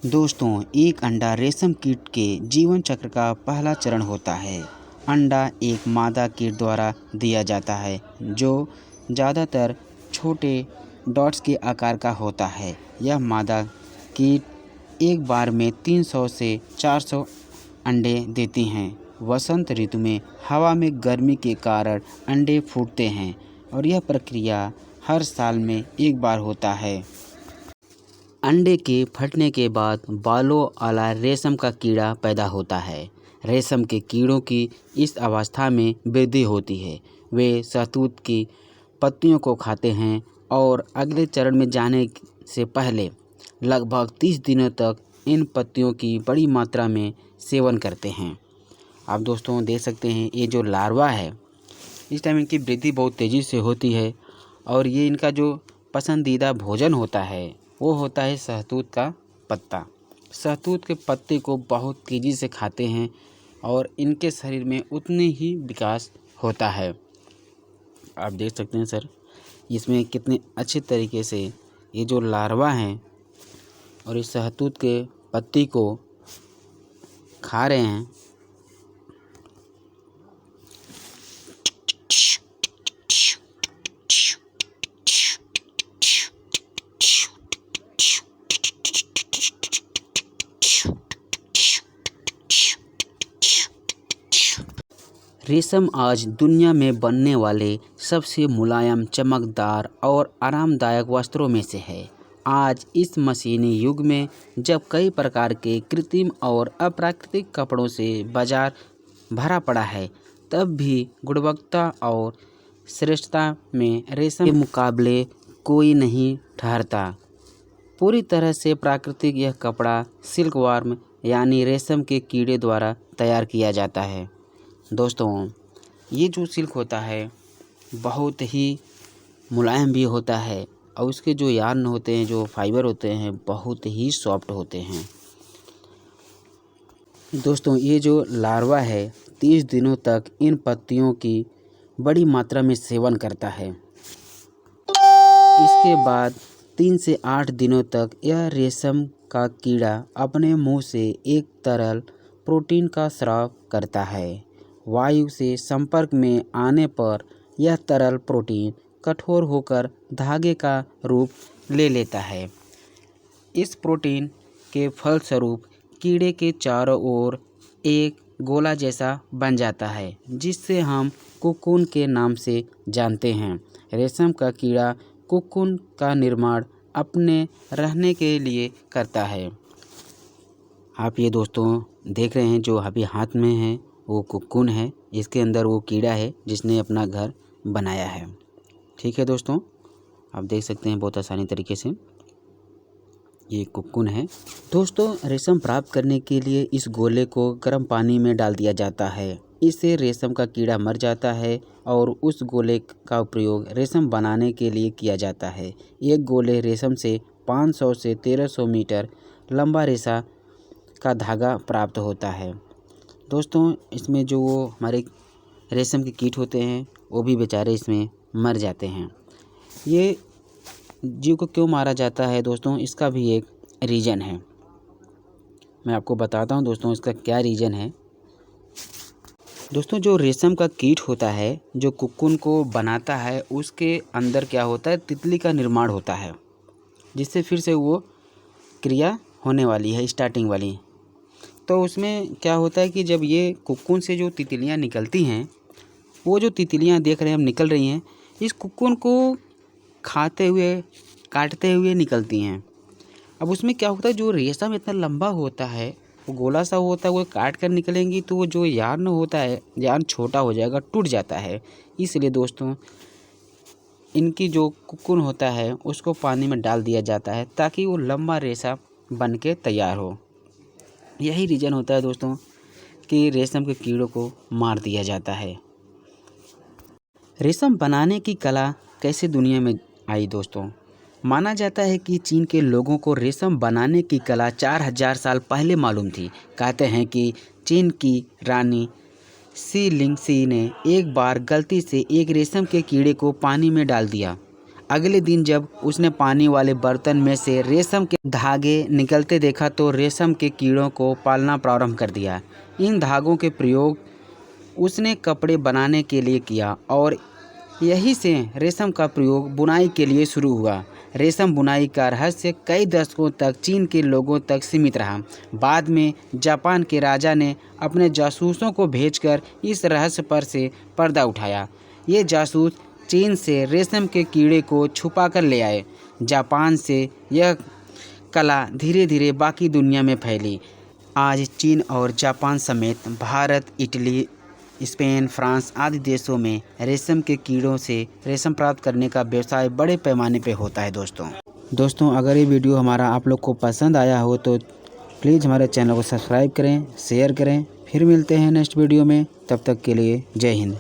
दोस्तों, एक अंडा रेशम कीट के जीवन चक्र का पहला चरण होता है। अंडा एक मादा कीट द्वारा दिया जाता है जो ज़्यादातर छोटे डॉट्स के आकार का होता है। यह मादा कीट एक बार में 300 से 400 अंडे देती हैं। वसंत ऋतु में हवा में गर्मी के कारण अंडे फूटते हैं और यह प्रक्रिया हर साल में एक बार होता है। अंडे के फटने के बाद बालों वाला रेशम का कीड़ा पैदा होता है। रेशम के कीड़ों की इस अवस्था में वृद्धि होती है। वे शहतूत की पत्तियों को खाते हैं और अगले चरण में जाने से पहले लगभग 30 दिनों तक इन पत्तियों की बड़ी मात्रा में सेवन करते हैं। आप दोस्तों देख सकते हैं, ये जो लार्वा है इस टाइम इनकी वृद्धि बहुत तेज़ी से होती है और ये इनका जो पसंदीदा भोजन होता है वो होता है शहतूत का पत्ता। शहतूत के पत्ते को बहुत तेज़ी से खाते हैं और इनके शरीर में उतने ही विकास होता है। आप देख सकते हैं सर, इसमें कितने अच्छे तरीके से ये जो लार्वा हैं और इस शहतूत के पत्ती को खा रहे हैं। रेशम आज दुनिया में बनने वाले सबसे मुलायम, चमकदार और आरामदायक वस्त्रों में से है। आज इस मशीनी युग में जब कई प्रकार के कृत्रिम और अप्राकृतिक कपड़ों से बाजार भरा पड़ा है, तब भी गुणवत्ता और श्रेष्ठता में रेशम के मुकाबले कोई नहीं ठहरता। पूरी तरह से प्राकृतिक यह कपड़ा सिल्कवर्म यानी रेशम के कीड़े द्वारा तैयार किया जाता है। दोस्तों, ये जो सिल्क होता है बहुत ही मुलायम भी होता है और उसके जो यार्न होते हैं, जो फाइबर होते हैं, बहुत ही सॉफ्ट होते हैं। दोस्तों, ये जो लार्वा है 30 दिनों तक इन पत्तियों की बड़ी मात्रा में सेवन करता है। इसके बाद 3 से 8 दिनों तक यह रेशम का कीड़ा अपने मुंह से एक तरल प्रोटीन का स्राव करता है। वायु से संपर्क में आने पर यह तरल प्रोटीन कठोर होकर धागे का रूप ले लेता है। इस प्रोटीन के फलस्वरूप कीड़े के चारों ओर एक गोला जैसा बन जाता है, जिससे हम कोकून के नाम से जानते हैं। रेशम का कीड़ा कोकून का निर्माण अपने रहने के लिए करता है। आप ये दोस्तों देख रहे हैं, जो अभी हाथ में है वो कोकून है। इसके अंदर वो कीड़ा है जिसने अपना घर बनाया है। ठीक है दोस्तों, आप देख सकते हैं बहुत आसानी तरीके से ये कोकून है। दोस्तों, रेशम प्राप्त करने के लिए इस गोले को गर्म पानी में डाल दिया जाता है। इससे रेशम का कीड़ा मर जाता है और उस गोले का प्रयोग रेशम बनाने के लिए किया जाता है। एक गोले रेशम से 500 से 1300 मीटर लंबा रेशा का धागा प्राप्त होता है। दोस्तों, इसमें जो वो हमारे रेशम के कीट होते हैं वो भी बेचारे इसमें मर जाते हैं। ये जीव को क्यों मारा जाता है दोस्तों, इसका भी एक रीज़न है। मैं आपको बताता हूँ दोस्तों इसका क्या रीज़न है। दोस्तों, जो रेशम का कीट होता है जो कोकून को बनाता है, उसके अंदर क्या होता है, तितली का निर्माण होता है, जिससे फिर से वो क्रिया होने वाली है, स्टार्टिंग वाली। तो उसमें क्या होता है कि जब ये कोकून से जो तितलियां निकलती हैं, वो जो तितलियां देख रहे हैं हम निकल रही हैं, इस कोकून को खाते हुए, काटते हुए निकलती हैं। अब उसमें क्या होता है, जो रेशम इतना लंबा होता है, वो गोला सा होता है, वो काट कर निकलेंगी तो वो जो यार्न होता है, यार्न छोटा हो जाएगा, टूट जाता है। इसलिए दोस्तों इनकी जो कोकून होता है उसको पानी में डाल दिया जाता है ताकि वो लंबा रेशा बन के तैयार हो। यही रीज़न होता है दोस्तों कि रेशम के कीड़ों को मार दिया जाता है। रेशम बनाने की कला कैसे दुनिया में आई दोस्तों? माना जाता है कि चीन के लोगों को रेशम बनाने की कला 4000 साल पहले मालूम थी। कहते हैं कि चीन की रानी सी लिंगसी ने एक बार गलती से एक रेशम के कीड़े को पानी में डाल दिया। अगले दिन जब उसने पानी वाले बर्तन में से रेशम के धागे निकलते देखा तो रेशम के कीड़ों को पालना प्रारंभ कर दिया। इन धागों के प्रयोग उसने कपड़े बनाने के लिए किया और यहीं से रेशम का प्रयोग बुनाई के लिए शुरू हुआ। रेशम बुनाई का रहस्य कई दशकों तक चीन के लोगों तक सीमित रहा। बाद में जापान के राजा ने अपने जासूसों को भेजकर इस रहस्य पर से पर्दा उठाया। ये जासूस चीन से रेशम के कीड़े को छुपा कर ले आए। जापान से यह कला धीरे धीरे बाकी दुनिया में फैली। आज चीन और जापान समेत भारत, इटली, स्पेन, फ्रांस आदि देशों में रेशम के कीड़ों से रेशम प्राप्त करने का व्यवसाय बड़े पैमाने पे होता है। दोस्तों अगर ये वीडियो हमारा आप लोग को पसंद आया हो तो प्लीज़ हमारे चैनल को सब्सक्राइब करें, शेयर करें। फिर मिलते हैं नेक्स्ट वीडियो में, तब तक के लिए जय हिंद।